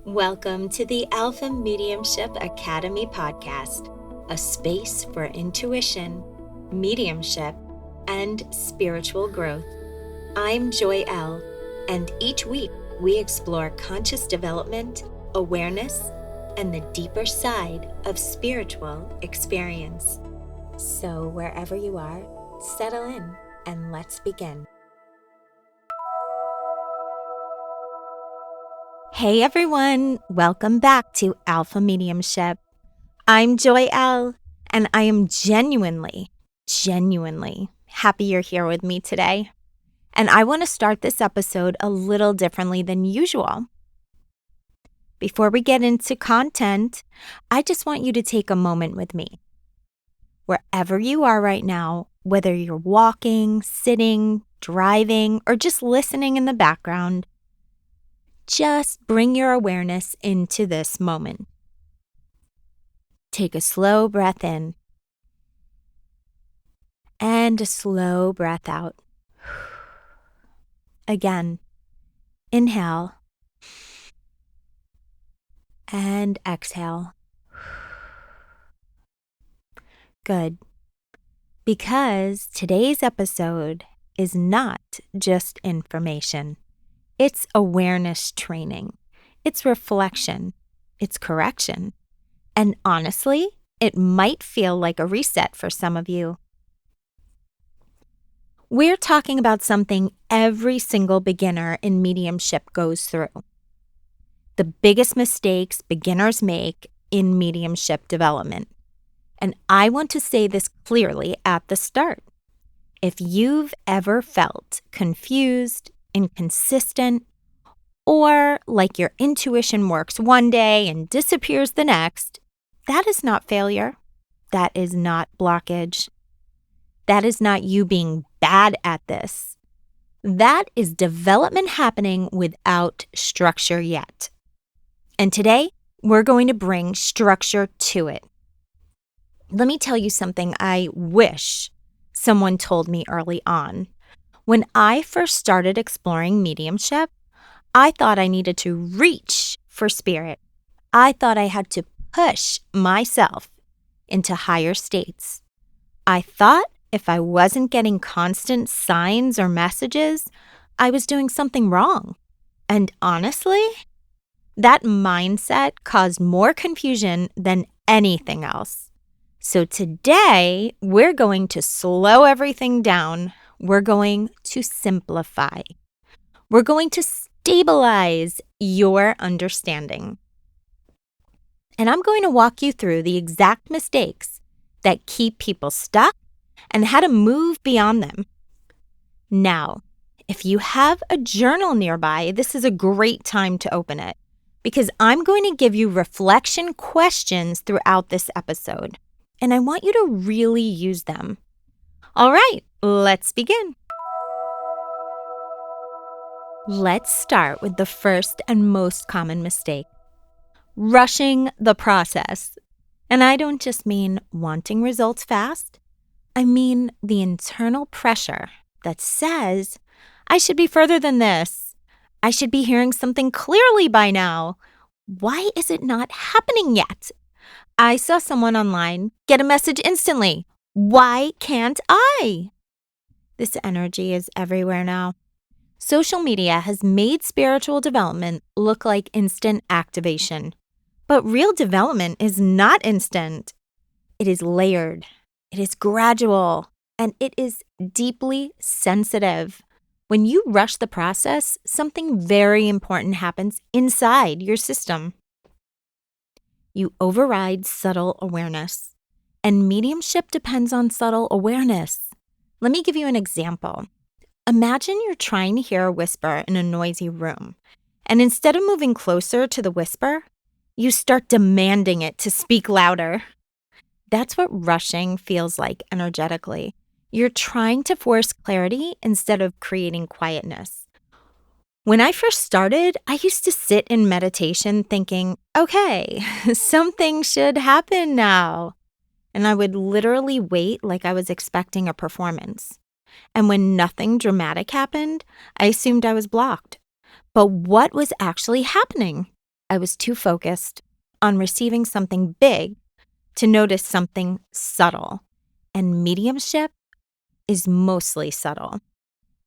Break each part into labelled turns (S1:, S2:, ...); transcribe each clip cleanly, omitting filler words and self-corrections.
S1: Welcome to the Alpha Mediumship Academy podcast, a space for intuition, mediumship, and spiritual growth. I'm Joy L, and each week we explore conscious development, awareness, and the deeper side of spiritual experience. So wherever you are, settle in and let's begin. Hey everyone, welcome back to Alpha Mediumship. I'm Joy L, and I am genuinely happy you're here with me today. And I want to start this episode a little differently than usual. Before we get into content, I just want you to take a moment with me. Wherever you are right now, whether you're walking, sitting, driving, or just listening in the background, just bring your awareness into this moment. Take a slow breath in and a slow breath out. Again, inhale and exhale. Good. Because today's episode is not just information. It's awareness training. It's reflection. It's correction. And honestly, it might feel like a reset for some of you. We're talking about something every single beginner in mediumship goes through. The biggest mistakes beginners make in mediumship development. And I want to say this clearly at the start. If you've ever felt confused, inconsistent, or like your intuition works one day and disappears the next, that is not failure. That is not blockage. That is not you being bad at this. That is development happening without structure yet. And today, we're going to bring structure to it. Let me tell you something I wish someone told me early on. When I first started exploring mediumship, I thought I needed to reach for spirit. I thought I had to push myself into higher states. I thought if I wasn't getting constant signs or messages, I was doing something wrong. And honestly, that mindset caused more confusion than anything else. So today, we're going to slow everything down. We're going to simplify. We're going to stabilize your understanding. And I'm going to walk you through the exact mistakes that keep people stuck and how to move beyond them. Now, if you have a journal nearby, this is a great time to open it because I'm going to give you reflection questions throughout this episode. And I want you to really use them. All right, let's begin. Let's start with the first and most common mistake, rushing the process. And I don't just mean wanting results fast. I mean the internal pressure that says, I should be further than this. I should be hearing something clearly by now. Why is it not happening yet? I saw someone online get a message instantly. Why can't I? This energy is everywhere now. Social media has made spiritual development look like instant activation. But real development is not instant. It is layered. It is gradual. And it is deeply sensitive. When you rush the process, something very important happens inside your system. You override subtle awareness. And mediumship depends on subtle awareness. Let me give you an example. Imagine you're trying to hear a whisper in a noisy room. And instead of moving closer to the whisper, you start demanding it to speak louder. That's what rushing feels like energetically. You're trying to force clarity instead of creating quietness. When I first started, I used to sit in meditation thinking, okay, something should happen now. And I would literally wait like I was expecting a performance. And when nothing dramatic happened, I assumed I was blocked. But what was actually happening? I was too focused on receiving something big to notice something subtle. And mediumship is mostly subtle.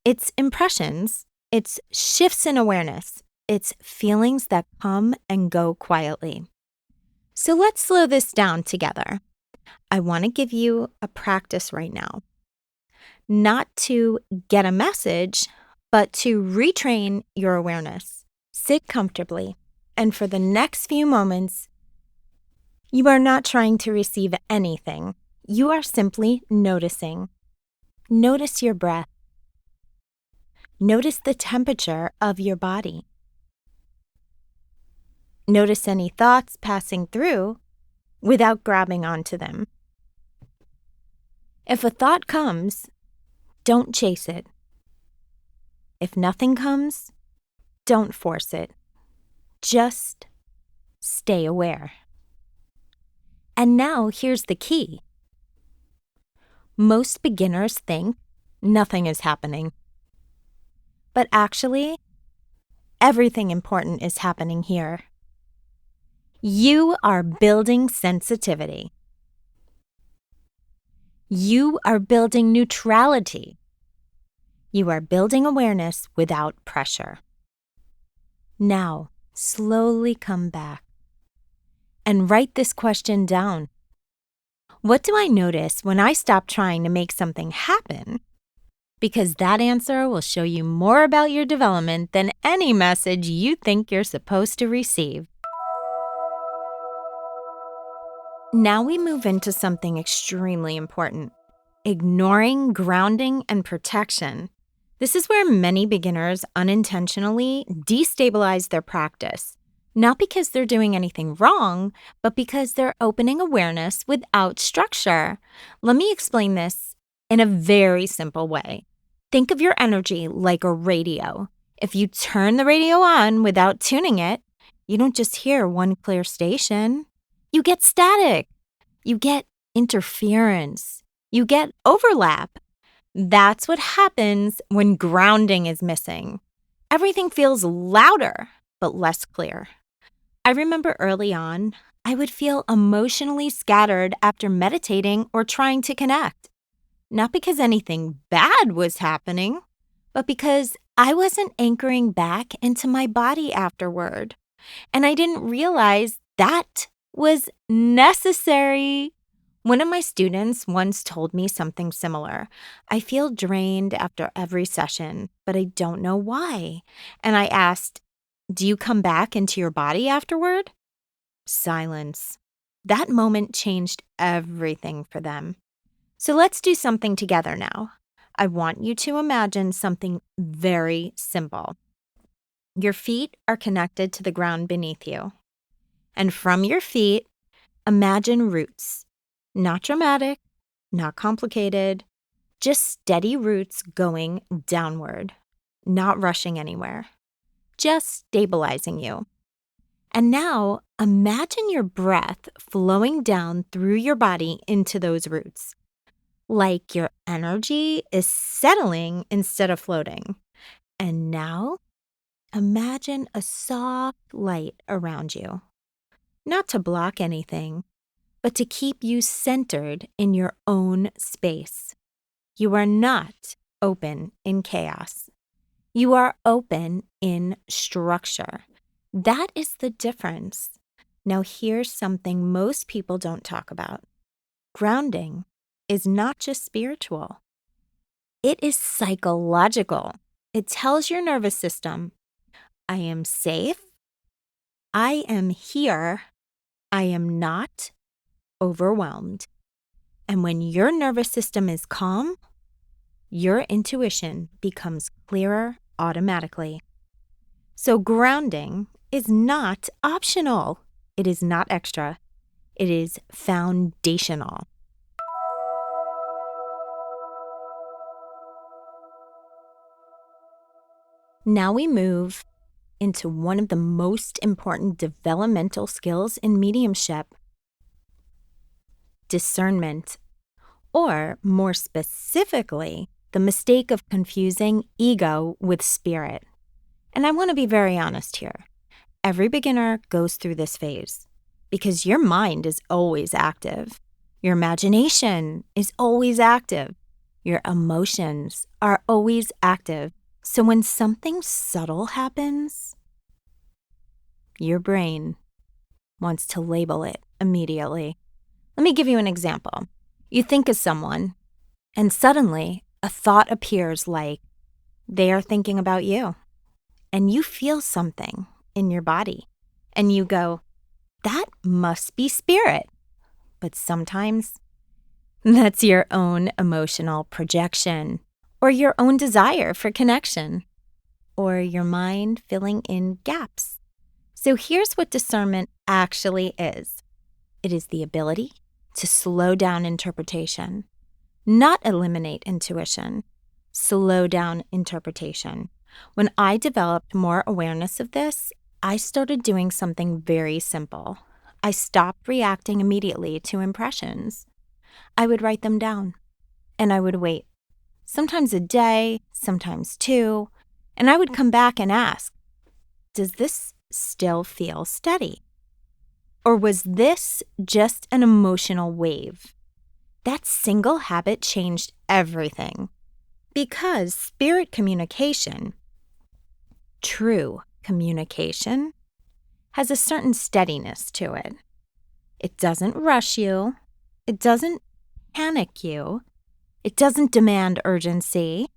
S1: It's impressions, it's shifts in awareness, it's feelings that come and go quietly. So let's slow this down together. I want to give you a practice right now. Not to get a message, but to retrain your awareness. Sit comfortably, and for the next few moments, you are not trying to receive anything. You are simply noticing. Notice your breath. Notice the temperature of your body. Notice any thoughts passing through without grabbing onto them. If a thought comes, don't chase it. If nothing comes, don't force it. Just stay aware. And now here's the key. Most beginners think nothing is happening. But actually, everything important is happening here. You are building sensitivity. You are building neutrality. You are building awareness without pressure. Now, slowly come back and write this question down. What do I notice when I stop trying to make something happen? Because that answer will show you more about your development than any message you think you're supposed to receive. Now we move into something extremely important: ignoring grounding and protection. This is where many beginners unintentionally destabilize their practice, not because they're doing anything wrong, but because they're opening awareness without structure. Let me explain this in a very simple way. Think of your energy like a radio. If you turn the radio on without tuning it, you don't just hear one clear station. You get static. You get interference. You get overlap. That's what happens when grounding is missing. Everything feels louder, but less clear. I remember early on, I would feel emotionally scattered after meditating or trying to connect. Not because anything bad was happening, but because I wasn't anchoring back into my body afterward. And I didn't realize that was necessary. One of my students once told me something similar. I feel drained after every session, but I don't know why. And I asked, do you come back into your body afterward? Silence. That moment changed everything for them. So let's do something together now. I want you to imagine something very simple. Your feet are connected to the ground beneath you. And from your feet, imagine roots. Not dramatic, not complicated, just steady roots going downward, not rushing anywhere, just stabilizing you. And now imagine your breath flowing down through your body into those roots, like your energy is settling instead of floating. And now imagine a soft light around you, not to block anything, but to keep you centered in your own space. You are not open in chaos. You are open in structure. That is the difference. Now here's something most people don't talk about. Grounding is not just spiritual. It is psychological. It tells your nervous system, I am safe, I am here, I am not overwhelmed. And when your nervous system is calm, your intuition becomes clearer automatically. So grounding is not optional. It is not extra. It is foundational. Now we move into one of the most important developmental skills in mediumship: discernment, or more specifically, the mistake of confusing ego with spirit. And I want to be very honest here. every beginner goes through this phase because your mind is always active. Your imagination is always active. Your emotions are always active. So when something subtle happens, your brain wants to label it immediately. Let me give you an example. You think of someone, and suddenly a thought appears like they are thinking about you, and you feel something in your body, and you go, that must be spirit. But sometimes that's your own emotional projection, or your own desire for connection, or your mind filling in gaps. So here's what discernment actually is. It is the ability to slow down interpretation, not eliminate intuition. Slow down interpretation. When I developed more awareness of this, I started doing something very simple. I stopped reacting immediately to impressions. I would write them down, and I would wait, sometimes a day, sometimes two, and I would come back and ask, does this still feel steady? Or was this just an emotional wave? That single habit changed everything. Because spirit communication, true communication, has a certain steadiness to it. It doesn't rush you. It doesn't panic you. It doesn't demand urgency.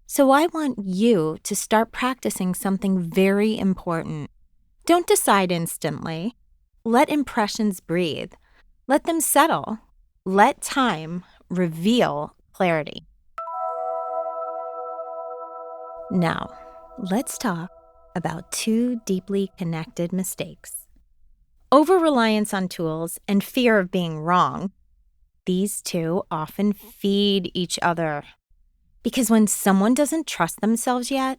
S1: So I want you to start practicing something very important. Don't decide instantly. Let impressions breathe. Let them settle. Let time reveal clarity. Now, let's talk about two deeply connected mistakes. Over-reliance on tools and fear of being wrong. These two often feed each other. Because when someone doesn't trust themselves yet,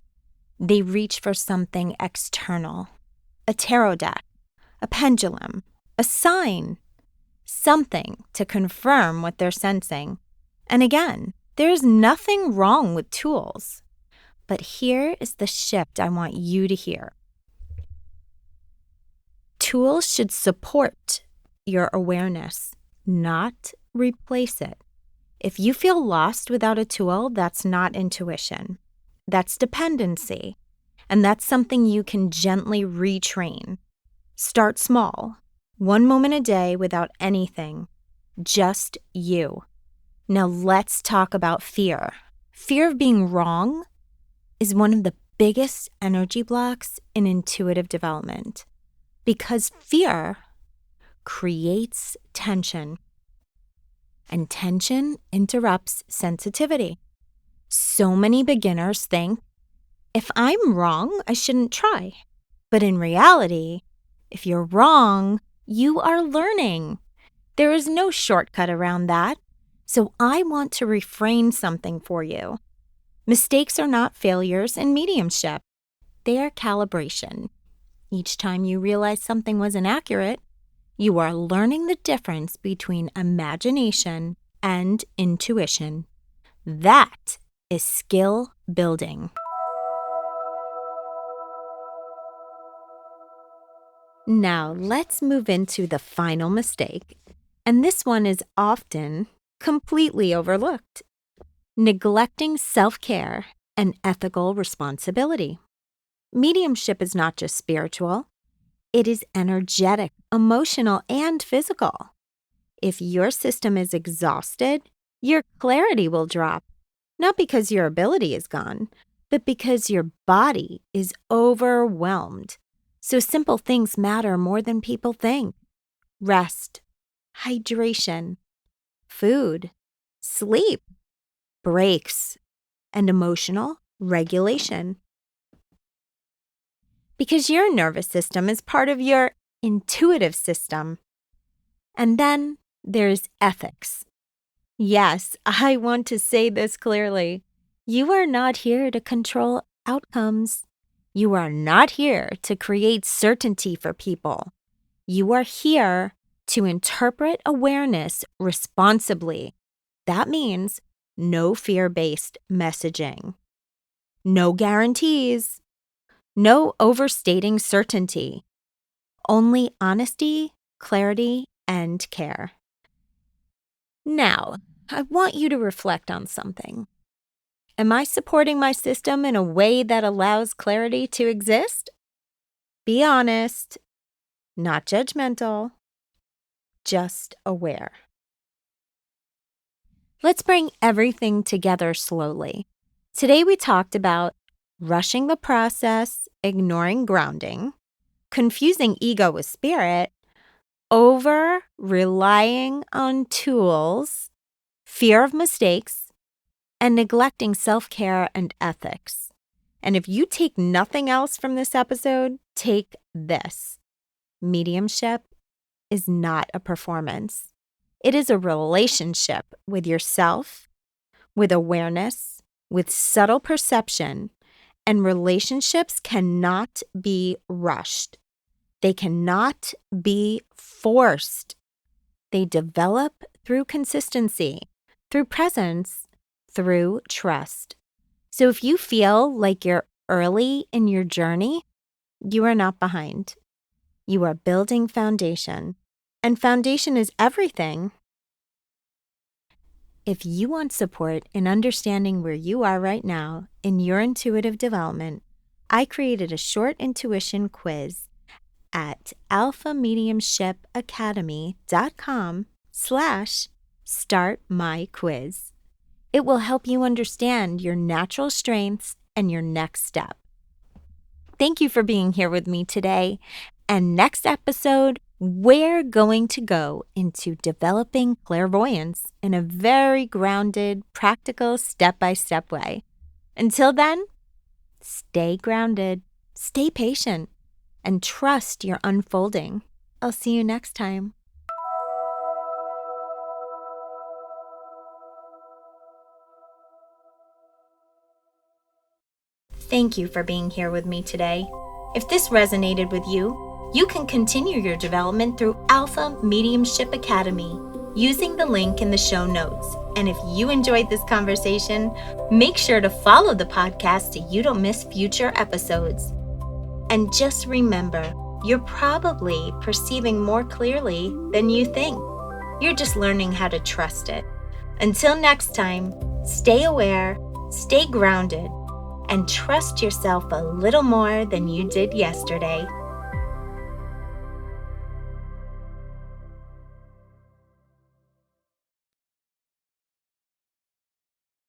S1: they reach for something external. A tarot deck, a pendulum, a sign, something to confirm what they're sensing. And again, there's nothing wrong with tools. But here is the shift I want you to hear. Tools should support your awareness, not replace it. If you feel lost without a tool, that's not intuition. That's dependency. And that's something you can gently retrain. Start small, 1 moment a day without anything, just you. Now let's talk about fear. Fear of being wrong is one of the biggest energy blocks in intuitive development because fear creates tension, and tension interrupts sensitivity. So many beginners think, if I'm wrong, I shouldn't try. But in reality, if you're wrong, you are learning. There is no shortcut around that. So I want to reframe something for you. Mistakes are not failures in mediumship. They are calibration. Each time you realize something wasn't accurate, you are learning the difference between imagination and intuition. That is skill building. Now let's move into the final mistake, and this one is often completely overlooked. Neglecting self-care and ethical responsibility. Mediumship is not just spiritual. It is energetic, emotional, and physical. If your system is exhausted, your clarity will drop, not because your ability is gone, but because your body is overwhelmed. So simple things matter more than people think. Rest, hydration, food, sleep, breaks, and emotional regulation. Because your nervous system is part of your intuitive system. And then there's ethics. Yes, I want to say this clearly. You are not here to control outcomes. You are not here to create certainty for people. You are here to interpret awareness responsibly. That means no fear-based messaging, no guarantees, No overstating certainty. Only honesty, clarity, and care. Now, I want you to reflect on something. Am I supporting my system in a way that allows clarity to exist? Be honest, not judgmental, just aware. Let's bring everything together slowly. Today we talked about rushing the process, ignoring grounding, confusing ego with spirit, over relying on tools, fear of mistakes, and neglecting self-care and ethics. And if you take nothing else from this episode, take this. Mediumship is not a performance. It is a relationship with yourself, with awareness, with subtle perception, and relationships cannot be rushed. They cannot be forced. They develop through consistency, through presence, through trust. So if you feel like you're early in your journey, you are not behind. You are building foundation, and foundation is everything. If you want support in understanding where you are right now in your intuitive development, I created a short intuition quiz at alphamediumshipacademy.com/startmyquiz. It will help you understand your natural strengths and your next step. Thank you for being here with me today. And next episode, we're going to go into developing clairvoyance in a very grounded, practical, step-by-step way. Until then, stay grounded, stay patient, and trust your unfolding. I'll see you next time. Thank you for being here with me today. If this resonated with you, you can continue your development through Alpha Mediumship Academy using the link in the show notes. And if you enjoyed this conversation, make sure to follow the podcast so you don't miss future episodes. And just remember, you're probably perceiving more clearly than you think. You're just learning how to trust it. Until next time, stay aware, stay grounded, and trust yourself a little more than you did yesterday.